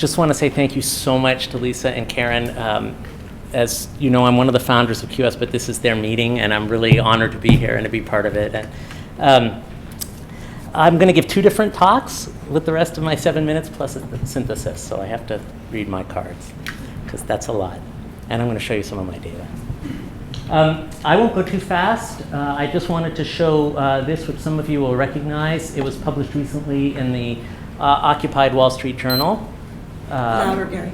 just want to say thank you so much to Lisa and Karen. As you know, I'm one of the founders of QS, but this is their meeting, and I'm really honored to be here and to be part of it. And I'm going to give 2 different talks with the rest of my 7 minutes plus a synthesis, so I have to read my cards, because that's a lot. And I'm going to show you some of my data. I won't go too fast. I just wanted to show this, which some of you will recognize. It was published recently in the Occupied Wall Street Journal. Louder, Gary.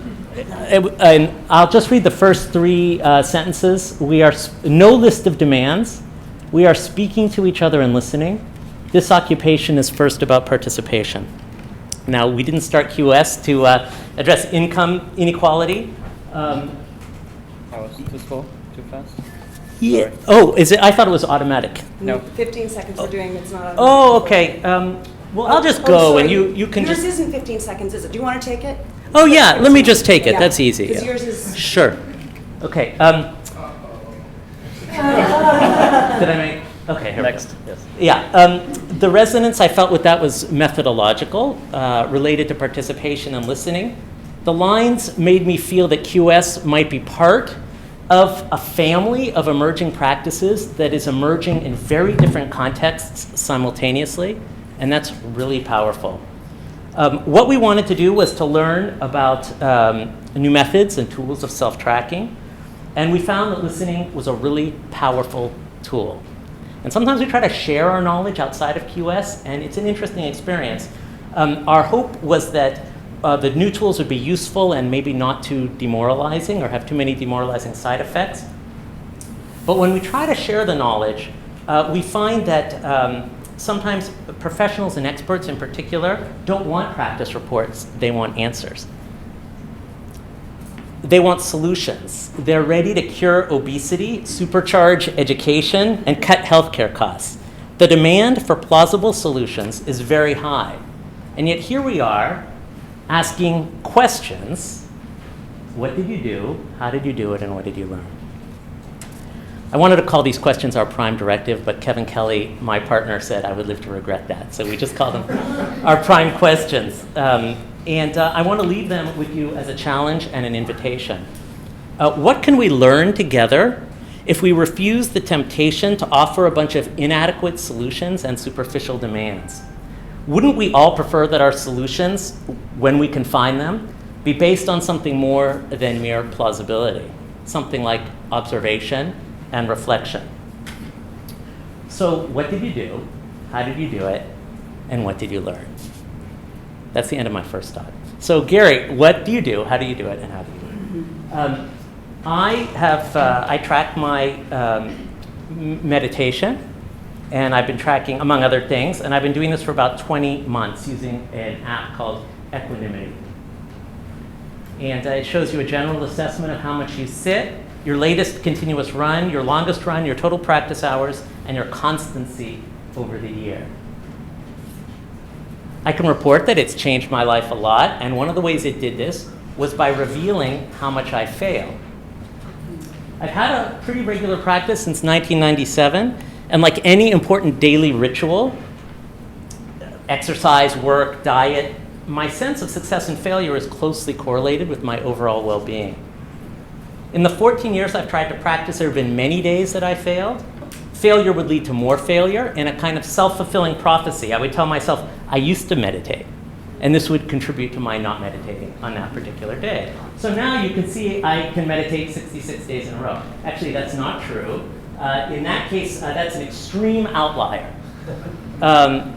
And I'll just read the first 3 sentences. We are no list of demands. We are speaking to each other and listening. This occupation is first about participation. Now, we didn't start QS to address income inequality. I was too slow, too fast. Yeah. Oh, is it? I thought it was automatic. No. 15 seconds we're doing, it's not. Oh, okay. Well, I'll just go, sorry. and you can Yours just. isn't 15 seconds, is it? Do you want to take it? Oh yeah, let me just take it. Yeah. That's easy. Because Yeah. yours is. Sure. Okay. Did I make? Okay. Here Next. we go. Yes. Yeah. The resonance I felt with that was methodological, related to participation and listening. The lines made me feel that QS might be part of a family of emerging practices that is emerging in very different contexts simultaneously, and that's really powerful. What we wanted to do was to learn about new methods and tools of self-tracking, and we found that listening was a really powerful tool. And sometimes we try to share our knowledge outside of QS, and it's an interesting experience. Our hope was that the new tools would be useful and maybe not too demoralizing or have too many demoralizing side effects. But when we try to share the knowledge, we find that sometimes professionals and experts in particular don't want practice reports, they want answers. They want solutions. They're ready to cure obesity, supercharge education, and cut healthcare costs. The demand for plausible solutions is very high. And yet here we are asking questions. What did you do? How did you do it? And what did you learn? I wanted to call these questions our prime directive, but Kevin Kelly, my partner, said I would live to regret that. So we just call them our prime questions. And I want to leave them with you as a challenge and an invitation. What can we learn together if we refuse the temptation to offer a bunch of inadequate solutions and superficial demands? Wouldn't we all prefer that our solutions, when we can find them, be based on something more than mere plausibility, something like observation and reflection? So what did you do? How did you do it? And what did you learn? That's the end of my first talk. So Gary, what do you do? How do you do it? And how do you do it? I track my meditation, and I've been tracking, among other things, and I've been doing this for about 20 months using an app called Equanimity. And it shows you a general assessment of how much you sit, your latest continuous run, your longest run, your total practice hours, and your constancy over the year. I can report that it's changed my life a lot, and one of the ways it did this was by revealing how much I fail. I've had a pretty regular practice since 1997, and like any important daily ritual, exercise, work, diet, my sense of success and failure is closely correlated with my overall well-being. In the 14 years I've tried to practice, there have been many days that I failed. Failure would lead to more failure in a kind of self-fulfilling prophecy. I would tell myself, I used to meditate, and this would contribute to my not meditating on that particular day. So now you can see I can meditate 66 days in a row. Actually, that's not true. In that case, that's an extreme outlier.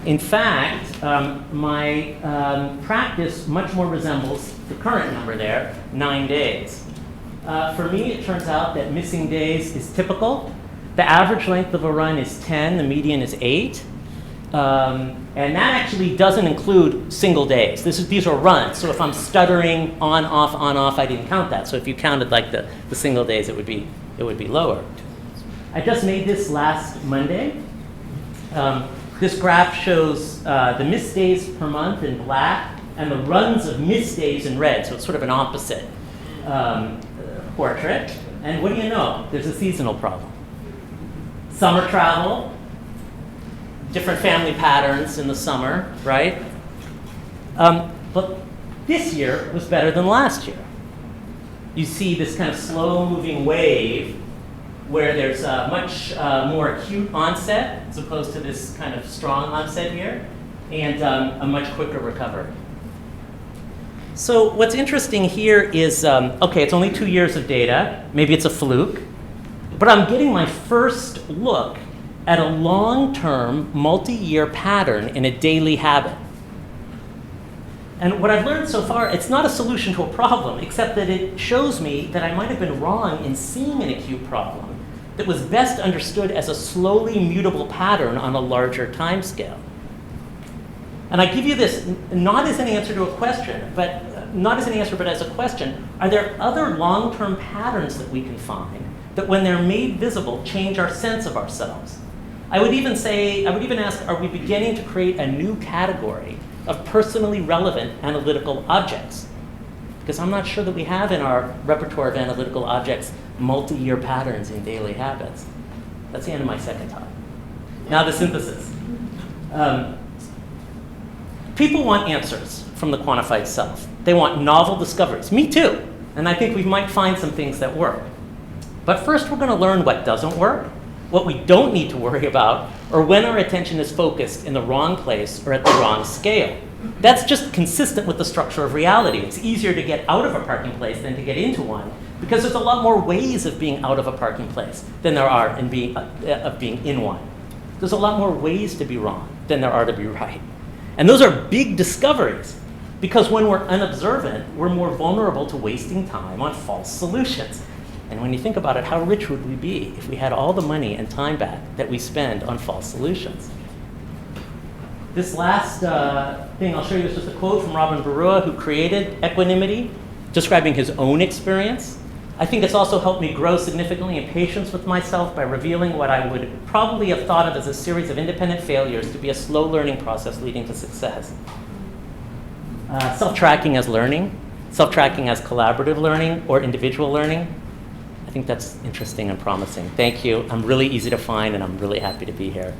In fact, my practice much more resembles the current number there, 9 days. For me, it turns out that missing days is typical. The average length of a run is 10, the median is 8. And that actually doesn't include single days. These are runs, so if I'm stuttering on, off, I didn't count that. So if you counted like the single days, it would be lower. I just made this last Monday. This graph shows the missed days per month in black and the runs of missed days in red, so it's sort of an opposite portrait. And what do you know? There's a seasonal problem. Summer travel, different family patterns in the summer, right? But this year was better than last year. You see this kind of slow-moving wave where there's a much more acute onset as opposed to this kind of strong onset here, and a much quicker recovery. So what's interesting here is, okay, it's only 2 years of data. Maybe it's a fluke. But I'm getting my first look at a long-term, multi-year pattern in a daily habit. And what I've learned so far, it's not a solution to a problem, except that it shows me that I might have been wrong in seeing an acute problem that was best understood as a slowly mutable pattern on a larger time scale. And I give you this not as an answer to a question, but not as an answer, but as a question. Are there other long-term patterns that we can find that when they're made visible, change our sense of ourselves? I would even ask, are we beginning to create a new category of personally relevant analytical objects? Because I'm not sure that we have in our repertoire of analytical objects multi-year patterns in daily habits. That's the end of my second talk. Now the synthesis. People want answers from the quantified self. They want novel discoveries. Me too. And I think we might find some things that work. But first, we're going to learn what doesn't work, what we don't need to worry about, or when our attention is focused in the wrong place or at the wrong scale. That's just consistent with the structure of reality. It's easier to get out of a parking place than to get into one, because there's a lot more ways of being out of a parking place than there are of being in one. There's a lot more ways to be wrong than there are to be right. And those are big discoveries, because when we're unobservant, we're more vulnerable to wasting time on false solutions. And when you think about it, how rich would we be if we had all the money and time back that we spend on false solutions? This last thing I'll show you is just a quote from Robin Barua, who created equanimity, describing his own experience. I think it's also helped me grow significantly in patience with myself by revealing what I would probably have thought of as a series of independent failures to be a slow learning process leading to success. Self-tracking as learning, self-tracking as collaborative learning or individual learning. I think that's interesting and promising. Thank you. I'm really easy to find, and I'm really happy to be here.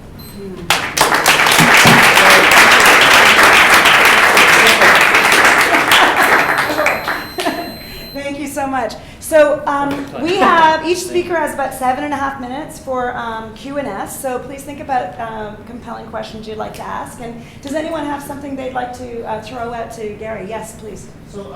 Thank you so much. So we have, each speaker has about 7.5 minutes for Q&S. So please think about compelling questions you'd like to ask. And does anyone have something they'd like to throw out to Gary? Yes, please. So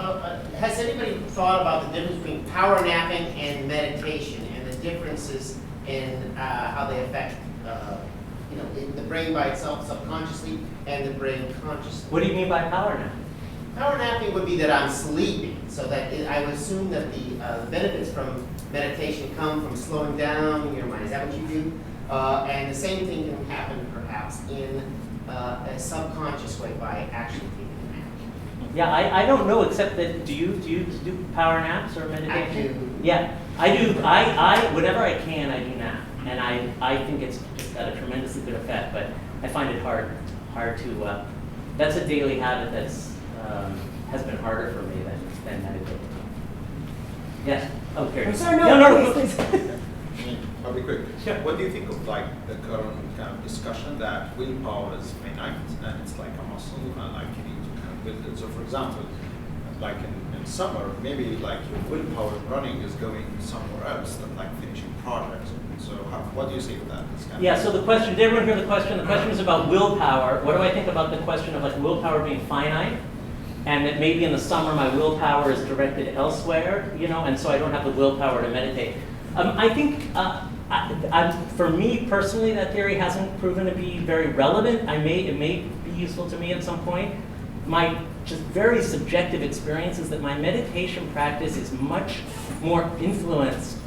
has anybody thought about the difference between power napping and meditation and the differences in how they affect the brain by itself subconsciously and the brain consciously? What do you mean by power nap? Power napping would be that I'm sleeping, so that I would assume that the benefits from meditation come from slowing down your mind. Is that what you do? And the same thing can happen perhaps in a subconscious way by actually taking a nap. Yeah, I don't know, except that do you do power naps or meditation? I do. Yeah, I do. I whenever I can, I do nap, and I think it's just got a tremendously good effect. But I find it hard to. That's a daily habit that's has been harder for me than meditating. Yes. Oh, here. I'm sorry, no, please. I'll be quick. Sure. What do you think of like the current kind of discussion that willpower is finite and it's like a muscle and like you need to kind of build it? So for example, like in summer, maybe like your willpower running is going somewhere else than like finishing projects. So what do you say to that? Yeah, so the question, did everyone hear the question? The question is about willpower. What do I think about the question of like willpower being finite? And that maybe in the summer my willpower is directed elsewhere, and so I don't have the willpower to meditate. I think, for me personally, that theory hasn't proven to be very relevant. It may be useful to me at some point. My just very subjective experience is that my meditation practice is much more influenced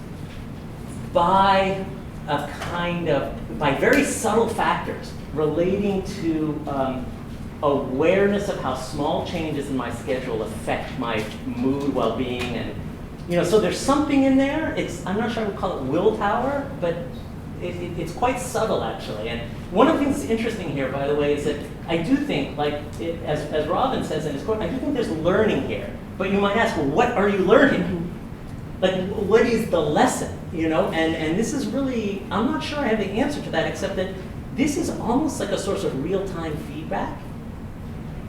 by by very subtle factors relating to awareness of how small changes in my schedule affect my mood, well-being, and so there's something in there. I'm not sure I would call it willpower, but it's quite subtle actually. And one of the things that's interesting here, by the way, is that I do think, as Robin says in his quote, I do think there's learning here. But you might ask, well, what are you learning? Like, what is the lesson? And this is really, I'm not sure I have the answer to that, except that this is almost like a source of real-time feedback.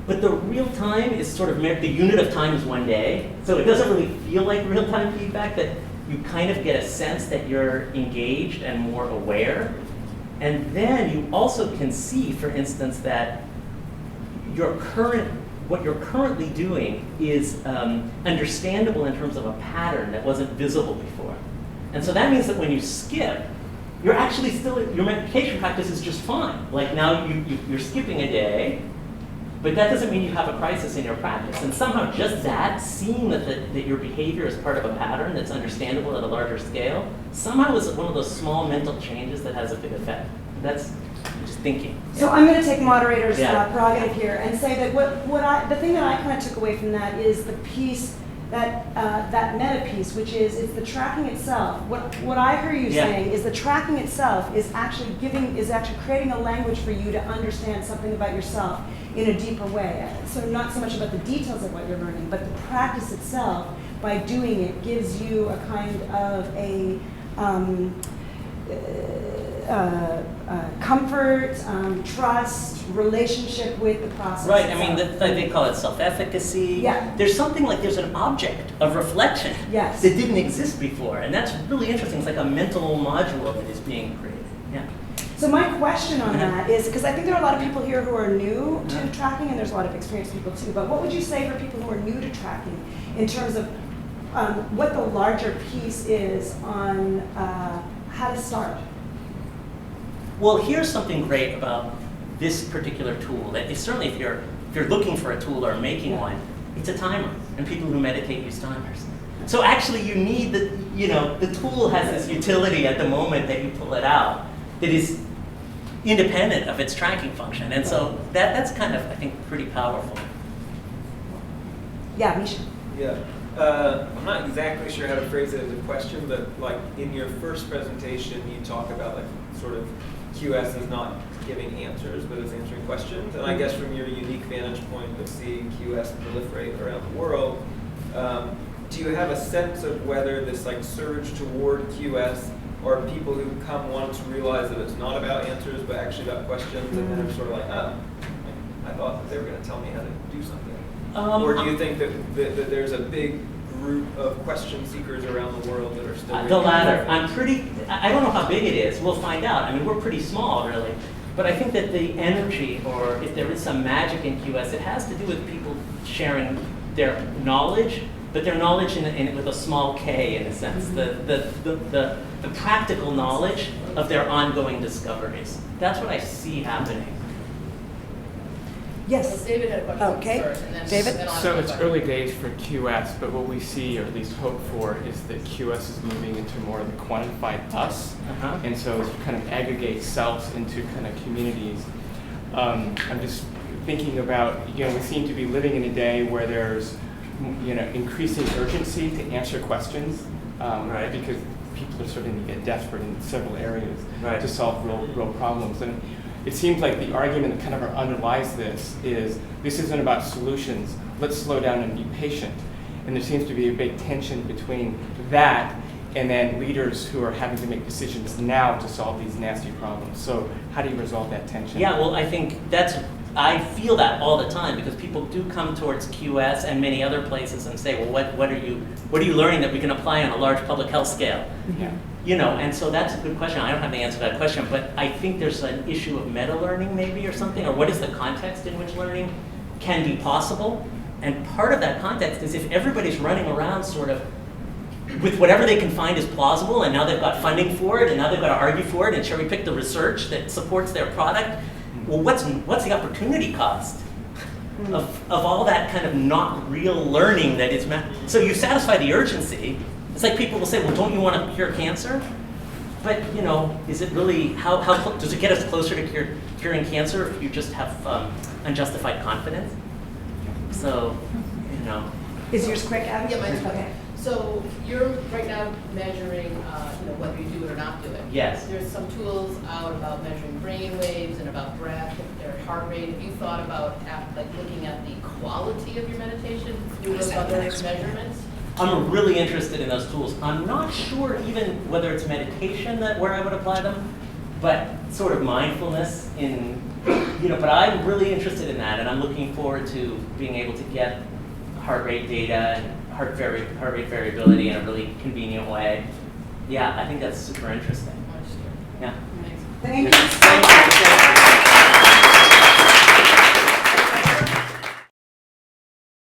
But the real time is sort of, the unit of time is 1 day. So it doesn't really feel like real-time feedback, that you kind of get a sense that you're engaged and more aware. And then you also can see, for instance, that what you're currently doing is understandable in terms of a pattern that wasn't visible before. And so that means that when you skip, you're actually still, your meditation practice is just fine. Like now you're skipping a day, but that doesn't mean you have a crisis in your practice. And somehow just that, seeing that your behavior is part of a pattern that's understandable at a larger scale, somehow is one of those small mental changes that has a big effect. That's just thinking. So I'm going to take moderator's Yeah. prerogative here and say that the thing that I kind of took away from that is the piece that meta piece, which is it's the tracking itself. What I hear you Yeah. saying is the tracking itself is actually creating a language for you to understand something about yourself in a deeper way. So not so much about the details of what you're learning, but the practice itself, by doing it, gives you a kind of a comfort, trust, relationship with the process. Right, I mean, itself. they call it self-efficacy. Yeah. There's something like there's an object of reflection Yes. that didn't exist before. And that's really interesting. It's like a mental module that is being created. Yeah. So my question on that is, because I think there are a lot of people here who are new to tracking, and there's a lot of experienced people too, but what would you say for people who are new to tracking in terms of what the larger piece is on how to start? Well, here's something great about this particular tool. That is, certainly if you're looking for a tool or making one, it's a timer, and people who meditate use timers. So actually, you need the tool has this utility at the moment that you pull it out that is independent of its tracking function, and so that's kind of, I think, pretty powerful. Yeah, Misha. Yeah. I'm not exactly sure how to phrase it as a question, but like in your first presentation, you talk about like sort of QS is not giving answers, but it's answering questions. And I guess from your unique vantage point of seeing QS proliferate around the world, do you have a sense of whether this like surge toward QS or people who come once realize that it's not about answers, but actually about questions, and then are sort of like, oh, I thought that they were going to tell me how to do something? Or do you think that there's a big group of question seekers around the world that are still The latter. I don't know how big it is. We'll find out. I mean, we're pretty small, really. But I think that the energy, or if there is some magic in QS, it has to do with people sharing their knowledge, but their knowledge with a small K, in a sense. The practical knowledge of their ongoing discoveries. That's what I see happening. Yes. David had a question Okay. first, and then David? then I'll have So a it's question. early days for QS, but what we see, or at least hope for, is that QS is moving into more of the quantified us. Uh-huh. And so it's kind of aggregate selves into kind of communities. I'm just thinking about, we seem to be living in a day where there's, increasing urgency to answer questions, Right. because people are starting to get desperate in several areas Right. to solve real problems. And it seems like the argument that kind of underlies this isn't about solutions. Let's slow down and be patient. And there seems to be a big tension between that and then leaders who are having to make decisions now to solve these nasty problems. So how do you resolve that tension? Yeah, well, I think I feel that all the time, because people do come towards QS and many other places and say, well, what are you learning that we can apply on a large public health scale? Yeah. And so that's a good question. I don't have the answer to that question, but I think there's an issue of meta-learning maybe, or something, or what is the context in which learning can be possible? And part of that context is if everybody's running around sort of with whatever they can find is plausible, and now they've got funding for it, and now they've got to argue for it, and cherry pick the research that supports their product, well, what's the opportunity cost of all that kind of not real learning that is so you satisfy the urgency. It's like people will say, well, don't you want to cure cancer? But, is it really, how does it get us closer to curing cancer if you just have unjustified confidence? So, Is yours quick, Abby? Yeah, mine's quick. Okay. So you're right now measuring, whether you do it or not do it. Yes. There's some tools out about measuring brain waves and about breath or heart rate. Have you thought about looking at the quality of your meditation through those other measurements? I'm really interested in those tools. I'm not sure even whether it's meditation where I would apply them. but sort of mindfulness in, but I'm really interested in that, and I'm looking forward to being able to get heart rate data and heart rate variability in a really convenient way. Yeah, I think that's super interesting. Yeah. Amazing. Thank you so much.